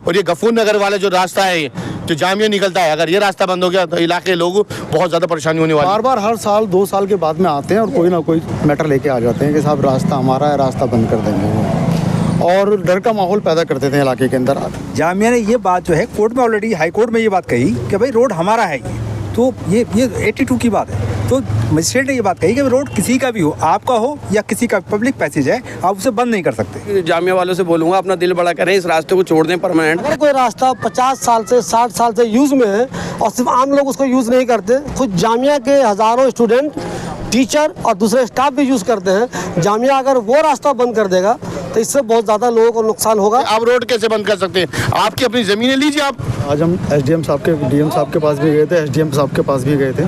और ये गफूर नगर वाला जो रास्ता है जो जामिया निकलता है, अगर ये रास्ता बंद हो गया तो इलाके के लोगों बहुत ज़्यादा परेशानी होने वाली है। बार बार हर साल 2 साल के बाद में आते हैं और कोई ना कोई मैटर लेके आ जाते हैं कि साहब रास्ता हमारा है, रास्ता बंद कर देंगे, और डर का माहौल पैदा करते थे इलाके के अंदर। जामिया ने ये बात जो है कोर्ट में ऑलरेडी हाई कोर्ट में ये बात कही कि भाई रोड हमारा है ये, तो ये 82 की बात है। तो मजिस्ट्रेट ने ये बात कही कि रोड किसी का भी हो, आपका हो या किसी का, पब्लिक पैसेज है, आप उसे बंद नहीं कर सकते। जामिया वालों से बोलूँगा अपना दिल बड़ा करें, इस रास्ते को छोड़ दें परमानेंट। अगर कोई रास्ता 50 साल से 60 साल से यूज़ में है और सिर्फ आम लोग उसको यूज़ नहीं करते, खुद जामिया के हज़ारों स्टूडेंट, टीचर और दूसरे स्टाफ भी यूज़ करते हैं, जामिया अगर वो रास्ता बंद कर देगा तो इससे बहुत ज़्यादा लोगों को नुकसान होगा। आप रोड कैसे बंद कर सकते हैं? आपकी अपनी ज़मीनें लीजिए आप। आज हम SDM साहब के, DM साहब के पास भी गए थे, SDM साहब के पास भी गए थे,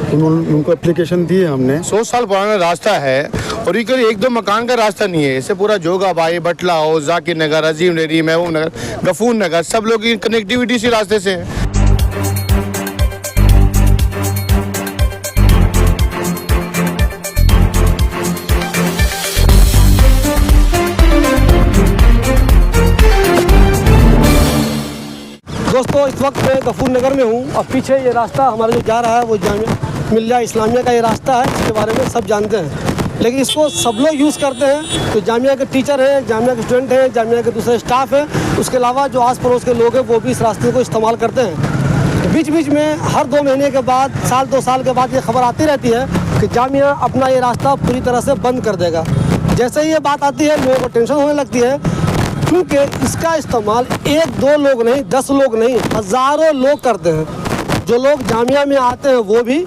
उनको एप्लीकेशन दी है हमने। 100 साल पुराना रास्ता है और ये कोई 1-2 मकान का रास्ता नहीं है, इससे पूरा जोगाबाई, बटला हो, जाकिर नगर, अजीम डेरी, महबूब नगर, गफूर नगर, सब लोग की कनेक्टिविटी इसी रास्ते से है। दोस्तों इस वक्त मैं गफूर नगर में हूँ और पीछे ये रास्ता हमारा जो जा रहा है वो जामिया मिल्लिया इस्लामिया का ये रास्ता है, इसके बारे में सब जानते हैं, लेकिन इसको सब लोग यूज़ करते हैं। तो जामिया के टीचर हैं, जामिया के स्टूडेंट हैं, जामिया के दूसरे स्टाफ हैं, उसके अलावा जो आस पड़ोस के लोग हैं वो भी इस रास्ते को इस्तेमाल करते हैं। बीच बीच में हर 2 महीने के बाद, साल 2 साल के बाद ये खबर आती रहती है कि जामिया अपना ये रास्ता पूरी तरह से बंद कर देगा। जैसे ही ये बात आती है लोगों को टेंशन होने लगती है, क्योंकि इसका इस्तेमाल 1-2 लोग नहीं, 10 लोग नहीं, हज़ारों लोग करते हैं। जो लोग जामिया में आते हैं वो भी,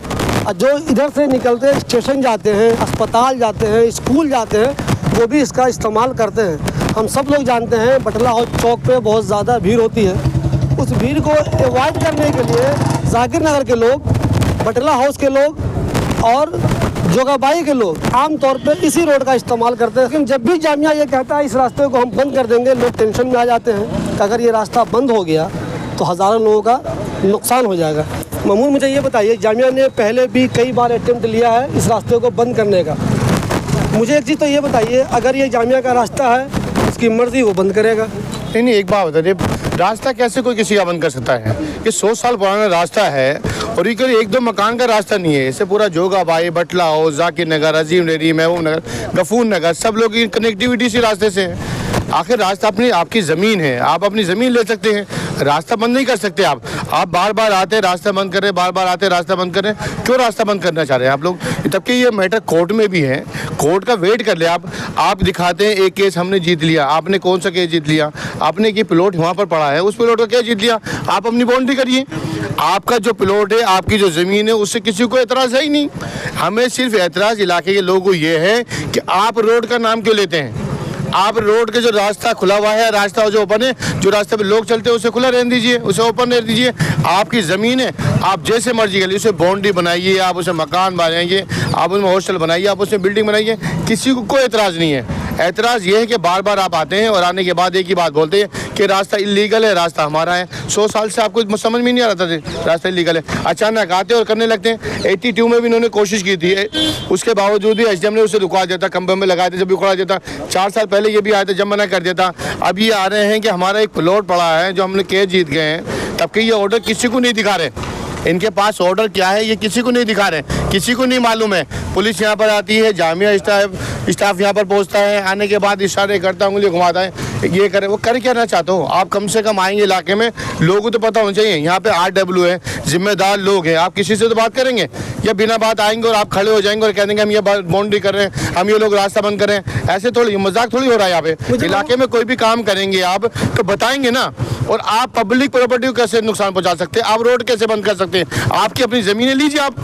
और जो इधर से निकलते हैं, स्टेशन जाते हैं, अस्पताल जाते हैं, स्कूल जाते हैं, वो भी इसका इस्तेमाल करते हैं। हम सब लोग जानते हैं बटला हाउस चौक पे बहुत ज़्यादा भीड़ होती है। उस भीड़ को अवॉइड करने के लिए जाकिर नगर के लोग, बटला हाउस के लोग और जोगाबाई के लोग आमतौर पे इसी रोड का इस्तेमाल करते हैं। लेकिन जब भी जामिया ये कहता है इस रास्ते को हम बंद कर देंगे, लोग टेंशन में आ जाते हैं कि अगर ये रास्ता बंद हो गया तो हज़ारों लोगों का नुकसान हो जाएगा। मामून मुझे ये बताइए, जामिया ने पहले भी कई बार अटेम्प्ट लिया है इस रास्ते को बंद करने का। मुझे एक चीज़ तो ये बताइए, अगर ये जामिया का रास्ता है, उसकी मर्ज़ी वो बंद करेगा। नहीं, एक बात बताइए, रास्ता कैसे कोई किसी का बंद कर सकता है? ये 100 साल पुराना रास्ता है और ये कोई 1-2 मकान का रास्ता नहीं है, इससे पूरा जोगाबाई, बटला हो, जाकिर नगर, अजीम डेरी, महबूब नगर, गफूर नगर, सब लोग की कनेक्टिविटी इसी रास्ते से है। आखिर रास्ता आपकी ज़मीन है, आप अपनी ज़मीन ले सकते हैं, रास्ता बंद नहीं कर सकते आप। बार बार आते रास्ता बंद करें, बार बार आते रास्ता बंद करें, क्यों रास्ता बंद करना चाह रहे हैं आप लोग? तबकि ये मैटर कोर्ट में भी है, कोर्ट का वेट कर ले आप दिखाते हैं एक केस हमने जीत लिया। आपने कौन सा केस जीत लिया? आपने कि प्लॉट वहाँ पर पड़ा है, उस प्लॉट का क्या जीत लिया? आप अपनी बाउंड्री करिए, आपका जो प्लॉट है, आपकी जो ज़मीन है, उससे किसी को एतराज़ है ही नहीं। हमें सिर्फ एतराज़ इलाके के लोगों को ये है कि आप रोड का नाम क्यों लेते हैं? आप रोड के जो रास्ता खुला हुआ है, रास्ता जो ओपन है, जो रास्ते पे लोग चलते हैं उसे खुला रहने दीजिए, उसे ओपन रहने दीजिए। आपकी ज़मीन है, आप जैसे मर्जी करिए, उसे बाउंड्री बनाइए, आप उसे मकान बनाइए, आप उसमें हॉस्टल बनाइए, आप उसमें बिल्डिंग बनाइए, किसी को कोई एतराज़ नहीं है। एतराज़ ये है कि बार बार आप आते हैं और आने के बाद एक ही बात बोलते हैं कि रास्ता इलीगल है, रास्ता हमारा है। 100 साल से आपको समझ में नहीं आ रहा था रास्ता इलीगल है, अचानक आते और करने लगते हैं। 82 में भी इन्होंने कोशिश की थी, उसके बावजूद भी SDM ने उसे रुकवा दिया था, खंभे में लगाए थे, जब भी उखड़ा देता। 4 साल पहले ये भी आए थे, जब मना कर दिया था। अब ये आ रहे हैं कि हमारा एक प्लॉट पड़ा है जो हमने केस जीत गए हैं, तब कि ये ऑर्डर किसी को नहीं दिखा रहे। इनके पास ऑर्डर क्या है ये किसी को नहीं दिखा रहे, किसी को नहीं मालूम है। पुलिस यहाँ पर आती है, जामिया स्टाफ यहाँ पर पहुँचता है, आने के बाद इशारे करता है, उंगली घुमाता है, ये करे वो कर क्या ना चाहते हो आप? कम से कम आएंगे इलाके में, लोगों को तो पता होना चाहिए यहाँ पे RW है, जिम्मेदार लोग हैं। आप किसी से तो बात करेंगे या बिना बात आएंगे और आप खड़े हो जाएंगे और कह देंगे हम ये बाउंड्री कर रहे हैं, हम ये लोग रास्ता बंद कर रहे हैं? ऐसे थोड़ी, मजाक थोड़ी हो रहा है यहाँ पे। इलाके में कोई भी काम करेंगे आप तो बताएंगे ना। और आप पब्लिक प्रॉपर्टी को कैसे नुकसान पहुँचा सकते हैं? आप रोड कैसे बंद कर सकते हैं? आपकी अपनी ज़मीनें लीजिए, आप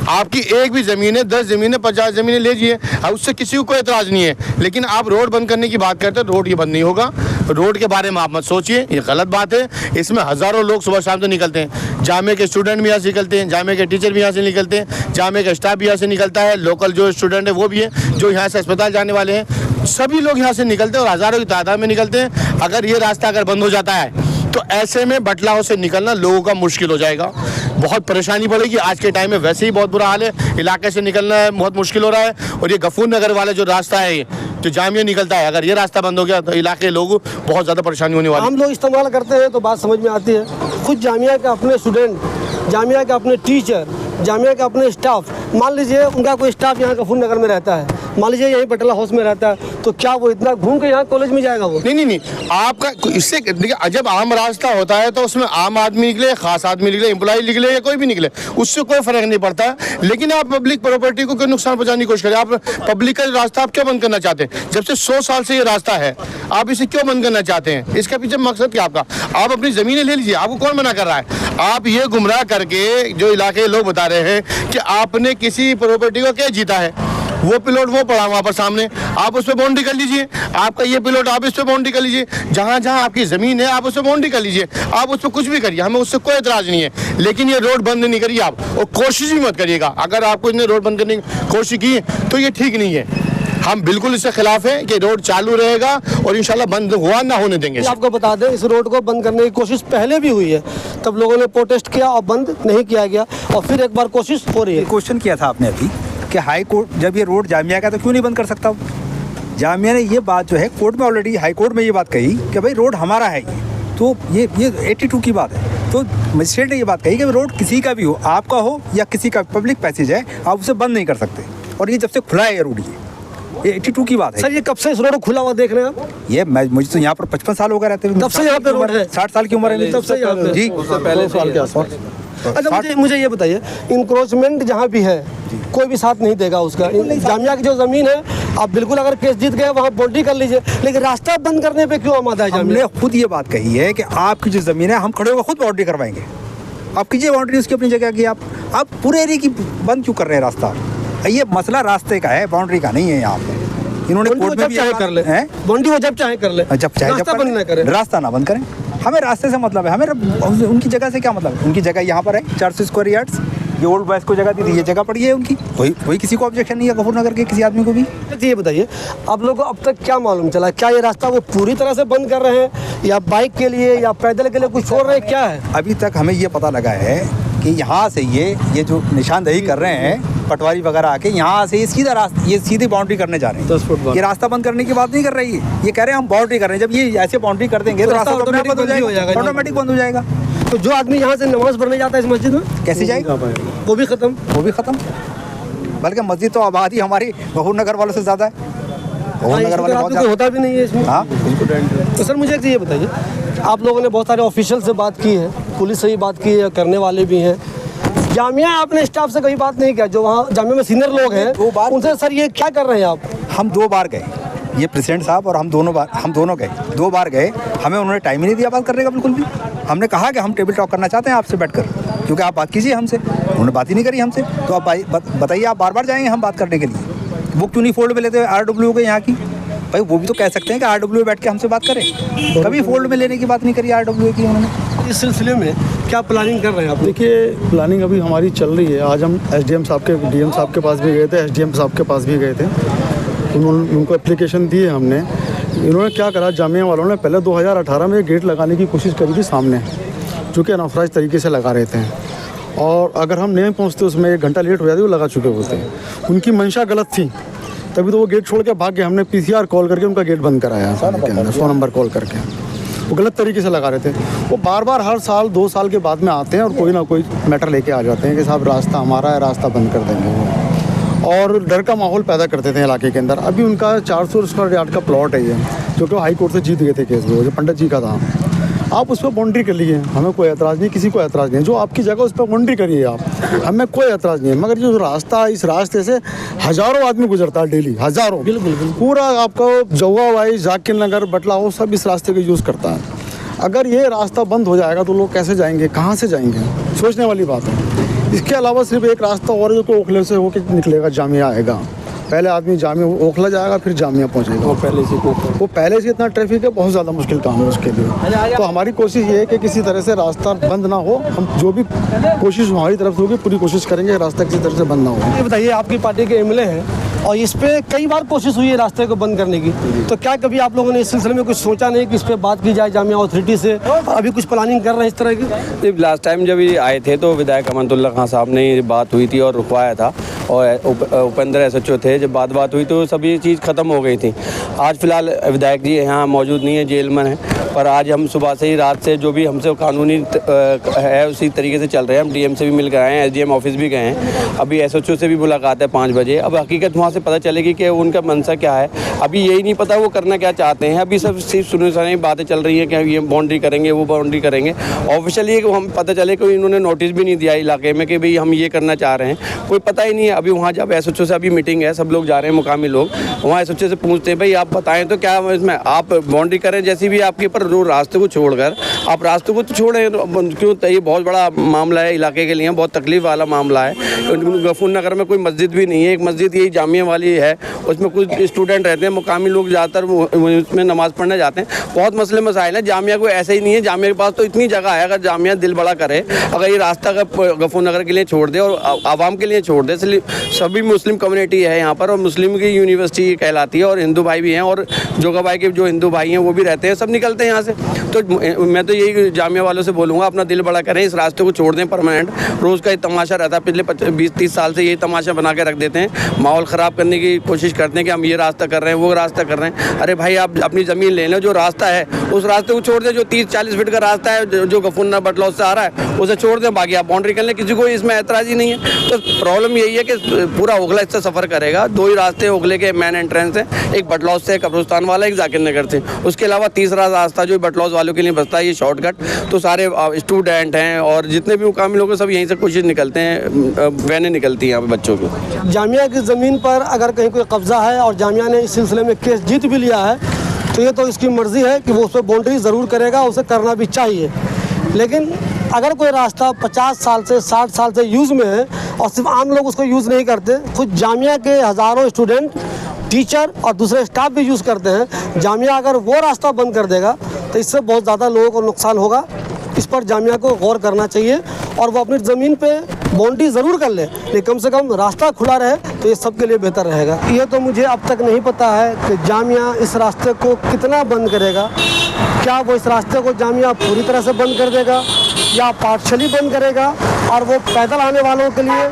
आपकी एक भी ज़मीन है, 10 ज़मीनें, 50 ज़मीनें लीजिए, उससे किसी को कोई एतराज़ नहीं है। लेकिन आप रोड बंद करने की बात करते हैं, रोड ये बंद नहीं होगा। रोड के बारे में आप मत सोचिए, ये गलत बात है। इसमें हज़ारों लोग सुबह शाम से निकलते हैं, जामिया के स्टूडेंट भी यहाँ से निकलते हैं, जामिया के टीचर भी यहाँ से निकलते हैं, जामिया का स्टाफ भी यहाँ से निकलता है, लोकल जो स्टूडेंट है वो भी है, जो यहाँ से अस्पताल जाने वाले हैं, सभी लोग यहाँ से निकलते हैं और हज़ारों की तादाद में निकलते हैं। अगर ये रास्ता अगर बंद हो जाता है तो ऐसे में बटलाओं से निकलना लोगों का मुश्किल हो जाएगा। बहुत परेशानी पड़ेगी। आज के टाइम में वैसे ही बहुत बुरा हाल है, इलाके से निकलना है बहुत मुश्किल हो रहा है। और ये गफूर नगर वाला जो रास्ता है जो जामिया निकलता है, अगर ये रास्ता बंद हो गया तो इलाके के लोगों बहुत ज़्यादा परेशानी होने वाली है। हम लोग इस्तेमाल करते हैं तो बात समझ में आती है। खुद जामिया के अपने स्टूडेंट, जामिया के अपने टीचर, जामिया के अपने स्टाफ, मान लीजिए उनका कोई स्टाफ यहाँ गफूर नगर में रहता है, मान लीजिए यहीं पटेला हाउस में रहता है, तो क्या वो इतना घूम के यहाँ कॉलेज में जाएगा? वो नहीं, आपका इससे देखिए, जब आम रास्ता होता है तो उसमें आम आदमी निकले, खास आदमी निकले, एम्प्लॉय निकले या कोई भी निकले, उससे कोई फर्क नहीं पड़ता। लेकिन आप पब्लिक प्रॉपर्टी को क्यों नुकसान पहुंचाने की कोशिश करें? आप पब्लिक का रास्ता आप क्यों बंद करना चाहते हैं? जब से 100 साल से ये रास्ता है, आप इसे क्यों बंद करना चाहते हैं? इसका पीछे मकसद क्या आपका? आप अपनी जमीनें ले लीजिए, आपको कौन मना कर रहा है? आप ये गुमराह करके जो इलाके के लोग बता रहे हैं कि आपने किसी प्रॉपर्टी को क्या जीता है, वो प्लॉट वो पड़ा वहाँ पर सामने, आप उस पर बाउंड्री कर लीजिए। आपका ये प्लॉट आप इस पर बाउंड्री कर लीजिए, जहाँ जहाँ आपकी ज़मीन है आप उस पर बाउंड्री कर लीजिए, आप उस पर कुछ भी करिए, हमें उससे कोई एतराज़ नहीं है। लेकिन ये रोड बंद नहीं करिए आप, और कोशिश भी मत करिएगा। अगर आपको इसने रोड बंद करने की कोशिश की तो ये ठीक नहीं है। हम बिल्कुल इससे खिलाफ हैं कि रोड चालू रहेगा और इंशाल्लाह बंद हुआ ना होने देंगे। आपको बता दें, इस रोड को बंद करने की कोशिश पहले भी हुई है, तब लोगों ने प्रोटेस्ट किया और बंद नहीं किया गया, और फिर एक बार कोशिश हो रही है। क्वेश्चन किया था आपने अभी कि हाई कोर्ट जब ये रोड जामिया का तो क्यों नहीं बंद कर सकता? जामिया ने ये बात जो है कोर्ट में ऑलरेडी, हाई कोर्ट में ये बात कही कि भाई रोड हमारा है तो ये 82 की बात है। तो मजिस्ट्रेट ने ये बात कही कि रोड किसी का भी हो, आपका हो या किसी का पब्लिक पैसेज है, आप उसे बंद नहीं कर सकते। और ये जब से खुला है ये रोड, ये 82 की बात है। सर, ये कब से इस रोड खुला हुआ देख रहे हैं आप? ये मुझे तो यहाँ पर 55 साल हो गए रहते हैं। तब से यहाँ पे रोड है? 60 साल की उम्र है तब से यहाँ पे? जी, पहले साल के आसपास। अच्छा, मुझे ये बताइए, इंक्रोचमेंट जहाँ भी है कोई भी साथ नहीं देगा उसका। जामिया की जो ज़मीन है, आप बिल्कुल अगर केस जीत गए वहाँ बाउंड्री कर लीजिए, लेकिन रास्ता बंद करने पे क्यों आमादा है जामिया? हमने खुद ये बात कही है कि आपकी जो ज़मीन है हम खड़े होकर खुद बाउंड्री करवाएंगे, आप कीजिए बाउंड्री उसकी अपनी जगह की। आप पूरे एरिया की बंद क्यों कर रहे हैं रास्ता? ये मसला रास्ते का है, बाउंड्री का नहीं है। यहाँ पे इन्होंने कोर्ट में भी चाहे कर ले, बाउंड्री वो जब चाहे कर ले, जब चाहे रास्ता बंद ना करें। रास्ता ना बंद करें, हमें रास्ते से मतलब है, हमें उनकी जगह से क्या मतलब है? उनकी जगह यहाँ पर है 400 स्क्वायर यार्ड्स, ये ओल्ड बॉयज़ को जगह दी थी, ये जगह पड़ी है उनकी, कोई किसी को ऑब्जेक्शन नहीं है गफूर नगर के किसी आदमी को भी। ये बताइए, आप लोगों को अब तक क्या मालूम चला, क्या ये रास्ता वो पूरी तरह से बंद कर रहे हैं या बाइक के लिए या पैदल के लिए कुछ छोड़ रहे हैं, क्या है? अभी तक हमें ये पता लगा है कि यहाँ से ये जो निशानदेही कर रहे हैं पटवारी वगैरह आके, यहाँ से ये सीधा रास्ता, ये सीधी बाउंड्री करने जा रहे हैं। 10 फुट बाद ये रास्ता बंद करने की बात नहीं कर रही है, ये कह रहे हैं हम बाउंड्री कर रहे हैं। जब ये ऐसे बाउंड्री कर देंगे तो रास्ता ऑटोमेटिक बंद हो जाएगा, ऑटोमेटिक बंद हो जाएगा। तो जो आदमी यहाँ से नमाज पढ़ने जाता है इस मस्जिद में, कैसे जाएगा? वो भी खत्म। बल्कि मस्जिद तो आबादी हमारी गफूर नगर वालों से ज़्यादा है, गफूर नगर वाले बहुत ज़्यादा होता भी नहीं है इसमें। हाँ, तो सर मुझे ये बताइए, आप लोगों ने बहुत सारे ऑफिशियल से बात की है, पुलिस से भी बात की है, करने वाले भी हैं, जामिया अपने स्टाफ से कभी बात नहीं किया? जो वहाँ जामिया में सीनियर लोग हैं उनसे सर ये क्या कर रहे हैं आप? हम 2 बार गए, ये प्रेसिडेंट साहब और हम दोनों गए, 2 बार गए, हमें उन्होंने टाइम ही नहीं दिया बात करने का बिल्कुल भी। हमने कहा कि हम टेबल टॉक करना चाहते हैं आपसे बैठकर, क्योंकि आप बात कीजिए हमसे, उन्होंने बात ही नहीं करी हमसे। तो आप बताइए, आप बार जाएंगे हम बात करने के लिए? वो क्यों नहीं फोल्ड में लेते RW के यहाँ की? भाई वो भी तो कह सकते हैं कि RW में बैठ के हमसे बात करें, कभी फोल्ड में लेने की बात नहीं करी RW की उन्होंने। इस सिलसिले में क्या प्लानिंग कर रहे हैं आप? देखिए, प्लानिंग अभी हमारी चल रही है। आज हम SDM साहब के, DM साहब के पास भी गए थे, SDM साहब के पास भी गए थे, उनको एप्लीकेशन दी है हमने। इन्होंने क्या करा, जामिया वालों ने पहले 2018 में गेट लगाने की कोशिश करी थी सामने, जो कि अनऑथराइज तरीके से लगा रहे थे, और अगर हम नहीं पहुंचते उसमें 1 घंटा लेट हो जाती वो लगा चुके होते। उनकी मंशा गलत थी, तभी तो वो गेट छोड़ के भाग गए। हमने PCR कॉल करके उनका गेट बंद कराया, 100 नंबर कॉल करके। वो गलत तरीके से लगा रहे थे। वो बार हर साल 2 साल के बाद में आते हैं और कोई ना कोई मैटर लेके आ जाते हैं कि साहब रास्ता हमारा है, रास्ता बंद कर देंगे वो, और डर का माहौल पैदा करते थे इलाके के अंदर। अभी उनका 400 स्क्वायर यार्ड का प्लॉट है ये, जो कि हाई कोर्ट से जीत गए थे केस, वो जो पंडित जी का था। आप उस पर बाउंड्री कर लीजिए, हमें कोई एतराज़ नहीं, किसी को एतराज़ नहीं। जो आपकी जगह उस पर बाउंड्री करिए आप, हमें कोई एतराज़ नहीं है। मगर जो रास्ता, इस रास्ते से हज़ारों आदमी गुजरता है डेली, हज़ारों, बिल्कुल पूरा आपका जवा वाई, जाकिर नगर, बटला, वो सब इस रास्ते का यूज़ करता है। अगर ये रास्ता बंद हो जाएगा तो लोग कैसे जाएंगे, कहाँ से जाएंगे? सोचने वाली बात है। इसके अलावा सिर्फ एक रास्ता और है, जो ओखले से होकर निकलेगा, जामिया आएगा। पहले आदमी जामिया ओखला जाएगा, फिर जामिया पहुंचेगा। वो पहले से इतना ट्रैफिक है, बहुत ज़्यादा मुश्किल काम है उसके लिए। तो हमारी कोशिश ये है कि किसी तरह से रास्ता बंद ना हो। हम जो भी कोशिश हमारी तरफ से होगी, पूरी कोशिश करेंगे रास्ता किसी तरह से बंद ना हो। ये बताइए, आपकी पार्टी के MLA हैं, और इस पर कई बार कोशिश हुई है रास्ते को बंद करने की। तो क्या कभी आप लोगों ने इस सिलसिले में कुछ सोचा नहीं कि इस पर बात की जाए जामिया अथॉरिटी से? अभी कुछ प्लानिंग कर रहे हैं इस तरह की? लास्ट टाइम जब ये आए थे तो विधायक अमनतुल्ला खान साहब ने ये बात हुई थी और रुकवाया था, और उपेंद्र SHO थे। जब बात हुई तो सब ये चीज़ ख़त्म हो गई थी। आज फिलहाल विधायक जी यहाँ मौजूद नहीं है, जेल में हैं, पर आज हम सुबह से ही रात से जो भी हमसे कानूनी है उसी तरीके से चल रहे हैं। हम DM से भी मिल कर आए हैं, SDM ऑफिस भी गए हैं, अभी SHO से भी मुलाकात है 5 बजे। अब हकीकत वहाँ से पता चलेगी कि उनका मंशा क्या है। अभी यही नहीं पता वो करना क्या चाहते हैं। अभी सब सिर्फ सुनी सुनाई बातें चल रही हैं कि ये बाउंड्री करेंगे, वो बाउंड्री करेंगे। ऑफिशियली हम पता चले कि इन्होंने नोटिस भी नहीं दिया इलाके में कि भाई हम ये करना चाह रहे हैं, कोई पता ही नहीं है। अभी वहाँ जब SHO से अभी मीटिंग है, सब लोग जा रहे हैं, मुकामी लोग वहाँ SHO से पूछते हैं भाई आप बताएं तो क्या इसमें आप बाउंड्री करें जैसी भी आपके, पर रास्ते को छोड़कर आप रास्ते को तो छोड़ें क्यों? ये बहुत बड़ा मामला है इलाके के लिए, बहुत तकलीफ वाला मामला है। गफूर नगर में कोई मस्जिद भी नहीं है, एक मस्जिद यही जामिया वाली है, उसमें कुछ स्टूडेंट रहते हैं, मुकामी लोग ज़्यादातर उसमें नमाज़ पढ़ने जाते हैं। बहुत मसले मसाइल हैं। जामिया को ऐसे ही नहीं है, जामिया के पास तो इतनी जगह है, अगर जामिया दिल बड़ा करे, अगर ये रास्ता गफूर नगर के लिए छोड़ दे और आवाम के लिए छोड़ दे, सभी मुस्लिम कम्युनिटी है यहाँ पर, और मुस्लिम की यूनिवर्सिटी कहलाती है, और हिंदू भाई भी हैं, और जोगाबाई के जो हिंदू भाई हैं वो भी रहते हैं, सब निकलते हैं यहाँ से। तो मैं तो यही जामिया वालों से बोलूँगा अपना दिल बड़ा करें, इस रास्ते को छोड़ दें परमानेंट। रोज़ का ये तमाशा रहता है, पिछले 20-30 साल से यही तमाशा बना के रख देते हैं, माहौल ख़राब करने की कोशिश करते हैं कि हम ये रास्ता कर रहे हैं, वो रास्ता कर रहे हैं। अरे भाई आप अपनी ज़मीन ले लें, जो रास्ता है उस रास्ते को छोड़ दें, जो 30-40 फीट का रास्ता है जो गफूर नगर बटलौद से आ रहा है उसे छोड़ दें, बाकी आप बाउंड्री कर लें, किसी को इसमें ऐतराज़ ही नहीं है। तो प्रॉब्लम यही है कि पूरा ओखला इससे सफ़र करेगा। 2 ही रास्ते ओखले के मेन एंट्रेंस है, एक बटलौद से, कब्रिस्तान वाला, एक जाकिर नगर से। उसके अलावा तीसरा रास्ता जो बटलौद वालों के लिए बचता है, ये शॉर्टकट। तो सारे स्टूडेंट हैं और जितने भी मुकामी लोग हैं सब यहीं से कोशिश निकलते हैं, वैनें निकलती हैं यहाँ पे बच्चों की। जामिया की ज़मीन पर अगर कहीं कोई कब्ज़ा है और जामिया ने इस सिलसिले में केस जीत भी लिया है, तो ये तो इसकी मर्ज़ी है कि वो उस पर बाउंड्री ज़रूर करेगा, उसे करना भी चाहिए। लेकिन अगर कोई रास्ता 50 साल से 60 साल से यूज़ में है और सिर्फ आम लोग उसको यूज़ नहीं करते, खुद जामिया के हज़ारों स्टूडेंट, टीचर और दूसरे स्टाफ भी यूज़ करते हैं, जामिया अगर वो रास्ता बंद कर देगा तो इससे बहुत ज़्यादा लोगों को नुकसान होगा। इस पर जामिया को गौर करना चाहिए और वो अपनी ज़मीन पे बाउंड्री ज़रूर कर ले, लेकिन कम से कम रास्ता खुला रहे तो ये सबके लिए बेहतर रहेगा। ये तो मुझे अब तक नहीं पता है कि जामिया इस रास्ते को कितना बंद करेगा। क्या वो इस रास्ते को जामिया पूरी तरह से बंद कर देगा या पार्शली बंद करेगा, और वो पैदल आने वालों के लिए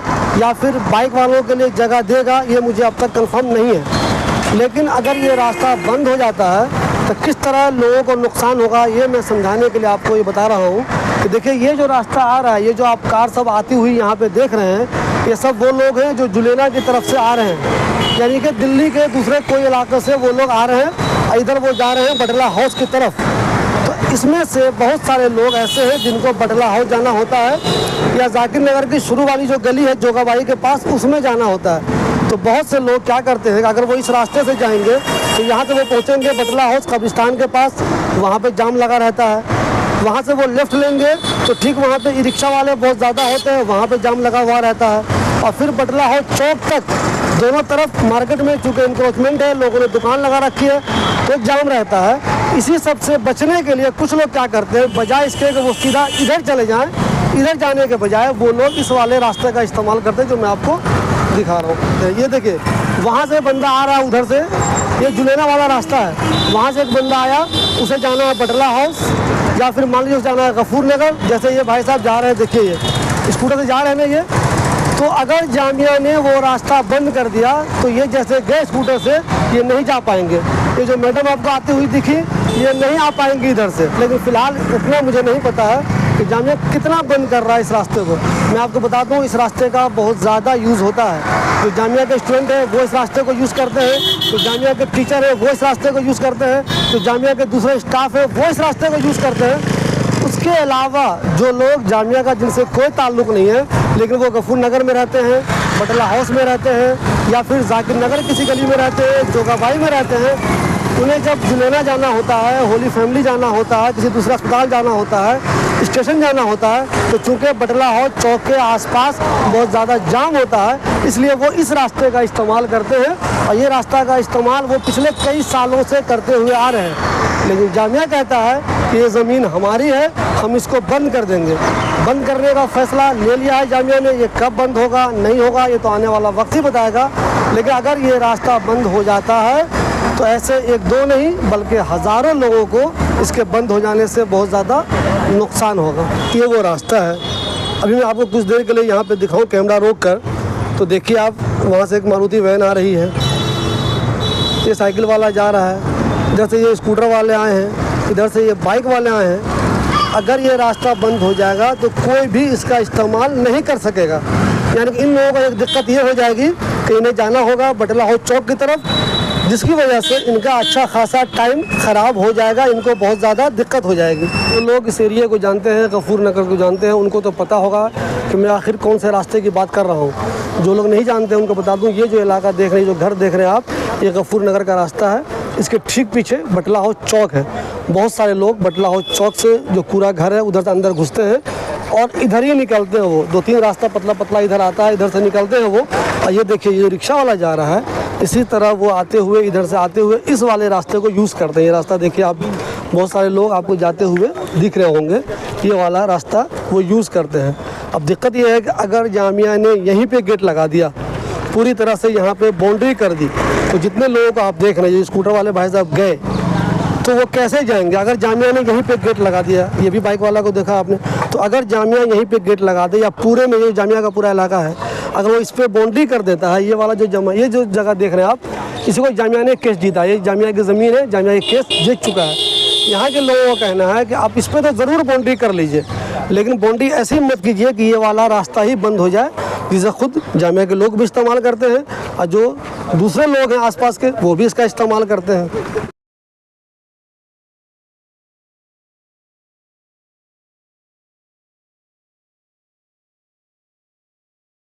या फिर बाइक वालों के लिए जगह देगा, ये मुझे अब तक कंफर्म नहीं है। लेकिन अगर ये रास्ता बंद हो जाता है तो किस तरह लोगों को नुकसान होगा, ये मैं समझाने के लिए आपको ये बता रहा हूँ कि देखिए ये जो रास्ता आ रहा है, ये जो आप कार सब आती हुई यहाँ पे देख रहे हैं, ये सब वो लोग हैं जो जुलेना की तरफ से आ रहे हैं, यानी कि दिल्ली के दूसरे कोई इलाके से वो लोग आ रहे हैं, इधर वो जा रहे हैं बटला हाउस की तरफ। तो इसमें से बहुत सारे लोग ऐसे हैं जिनको बटला हाउस जाना होता है या जाकिर नगर की शुरू वाली जो गली है जोगाबाई के पास, उसमें जाना होता है। तो बहुत से लोग क्या करते हैं, अगर वो इस रास्ते से जाएंगे तो यहाँ से वो पहुँचेंगे बटला हाउस कब्रिस्तान के पास, वहाँ पे जाम लगा रहता है। वहाँ से वो लेफ़्ट लेंगे तो ठीक वहाँ पे ई रिक्शा वाले बहुत ज़्यादा होते हैं, वहाँ पे जाम लगा हुआ रहता है। और फिर बटला हाउस चौक तक दोनों तरफ मार्केट में चूँकि इंक्रोचमेंट है, लोगों ने दुकान लगा रखी है, तो जाम रहता है। इसी सब से बचने के लिए कुछ लोग क्या करते हैं, बजाय इसके कि वो सीधा इधर चले जाएँ, इधर जाने के बजाय वो लोग इस वाले रास्ते का इस्तेमाल करते हैं जो मैं आपको दिखा रहा हूँ। ये देखिए वहाँ से बंदा आ रहा है, उधर से ये जुलेना वाला रास्ता है, वहाँ से एक बंदा आया, उसे जाना है बटला हाउस या फिर मान लीजिए जाना है गफूर नगर। जैसे ये भाई साहब जा रहे हैं, देखिए ये स्कूटर से जा रहे हैं ना, ये तो अगर जामिया ने वो रास्ता बंद कर दिया तो ये जैसे गए स्कूटर से, ये नहीं जा पाएंगे। ये जो मैडम आपको आती हुई दिखी, ये नहीं आ पाएंगी इधर से। लेकिन फ़िलहाल उतना मुझे नहीं पता है कि जामिया कितना बंद कर रहा है इस रास्ते को। मैं आपको बता दूं इस रास्ते का बहुत ज़्यादा यूज़ होता है। जो जामिया के स्टूडेंट हैं वो इस रास्ते को यूज़ करते हैं, तो जामिया के टीचर हैं वो इस रास्ते को यूज़ करते हैं, तो जामिया के दूसरे स्टाफ हैं वो इस रास्ते को यूज़ करते हैं। उसके अलावा जो लोग जामिया का जिनसे कोई ताल्लुक़ नहीं है लेकिन वो गफूर नगर में रहते हैं, बटला हाउस में रहते हैं या फिर जाकिर नगर किसी गली में रहते हैं, जोगाबाई में रहते हैं, उन्हें जब जुलेना जाना होता है, होली फैमिली जाना होता है, किसी दूसरे अस्पताल जाना होता है, स्टेशन जाना होता है, तो चूँकि बटला हाउस चौक के आसपास बहुत ज़्यादा जाम होता है, इसलिए वो इस रास्ते का इस्तेमाल करते हैं। और ये रास्ता का इस्तेमाल वो पिछले कई सालों से करते हुए आ रहे हैं। लेकिन जामिया कहता है कि ये ज़मीन हमारी है, हम इसको बंद कर देंगे। बंद करने का फैसला ले लिया है जामिया ने। ये कब बंद होगा नहीं होगा ये तो आने वाला वक्त ही बताएगा। लेकिन अगर ये रास्ता बंद हो जाता है तो ऐसे एक दो नहीं बल्कि हज़ारों लोगों को इसके बंद हो जाने से बहुत ज़्यादा नुकसान होगा। ये वो रास्ता है। अभी मैं आपको कुछ देर के लिए यहाँ पे दिखाऊं कैमरा रोक कर, तो देखिए आप, वहाँ से एक मारुति वैन आ रही है, ये साइकिल वाला जा रहा है, इधर से ये स्कूटर वाले आए हैं, इधर से ये बाइक वाले आए हैं। अगर ये रास्ता बंद हो जाएगा तो कोई भी इसका इस्तेमाल नहीं कर सकेगा। यानी कि इन लोगों को एक दिक्कत ये हो जाएगी कि इन्हें जाना होगा बटला हाउस चौक की तरफ, जिसकी वजह से इनका अच्छा खासा टाइम ख़राब हो जाएगा, इनको बहुत ज़्यादा दिक्कत हो जाएगी। जो लोग इस एरिया को जानते हैं, गफूर नगर को जानते हैं, उनको तो पता होगा कि मैं आखिर कौन से रास्ते की बात कर रहा हूँ। जो लोग नहीं जानते उनको बता दूँ, ये जो इलाका देख रहे हैं, जो घर देख रहे हैं आप, ये गफूर नगर का रास्ता है। इसके ठीक पीछे बटला हाउस चौक है। बहुत सारे लोग बटला हाउस चौक से जो पूरा घर है उधर से अंदर घुसते हैं और इधर ही निकलते हैं। वो 2-3 रास्ता पतला पतला इधर आता है, इधर से निकलते हैं वो। और ये देखिए, ये रिक्शा वाला जा रहा है, इसी तरह वो आते हुए, इधर से आते हुए इस वाले रास्ते को यूज़ करते हैं। ये रास्ता देखिए आप, बहुत सारे लोग आपको जाते हुए दिख रहे होंगे, ये वाला रास्ता वो यूज़ करते हैं। अब दिक्कत ये है कि अगर जामिया ने यहीं पे गेट लगा दिया, पूरी तरह से यहाँ पे बाउंड्री कर दी, तो जितने लोगों को आप देख रहे हैं, जो स्कूटर वाले भाई साहब गए, तो वो कैसे जाएंगे? अगर जामिया ने यहीं पे गेट लगा दिया, ये भी बाइक वाला को देखा आपने, तो अगर जामिया यहीं पे गेट लगा दे, या पूरे में ये जामिया का पूरा इलाका है, अगर वो इस पर बाउंड्री कर देता है, ये वाला ये जो जगह देख रहे हैं आप, इसी को जामिया ने केस जीता। ये जामिया की ज़मीन है, जामिया ये केस जीत चुका है। यहाँ के लोगों का कहना है कि आप इस पर तो ज़रूर बाउंड्री कर लीजिए, लेकिन बाउंड्री ऐसी मत कीजिए कि ये वाला रास्ता ही बंद हो जाए, जिसे खुद जामिया के लोग भी इस्तेमाल करते हैं और जो दूसरे लोग हैं आसपास के, वो भी इसका इस्तेमाल करते हैं।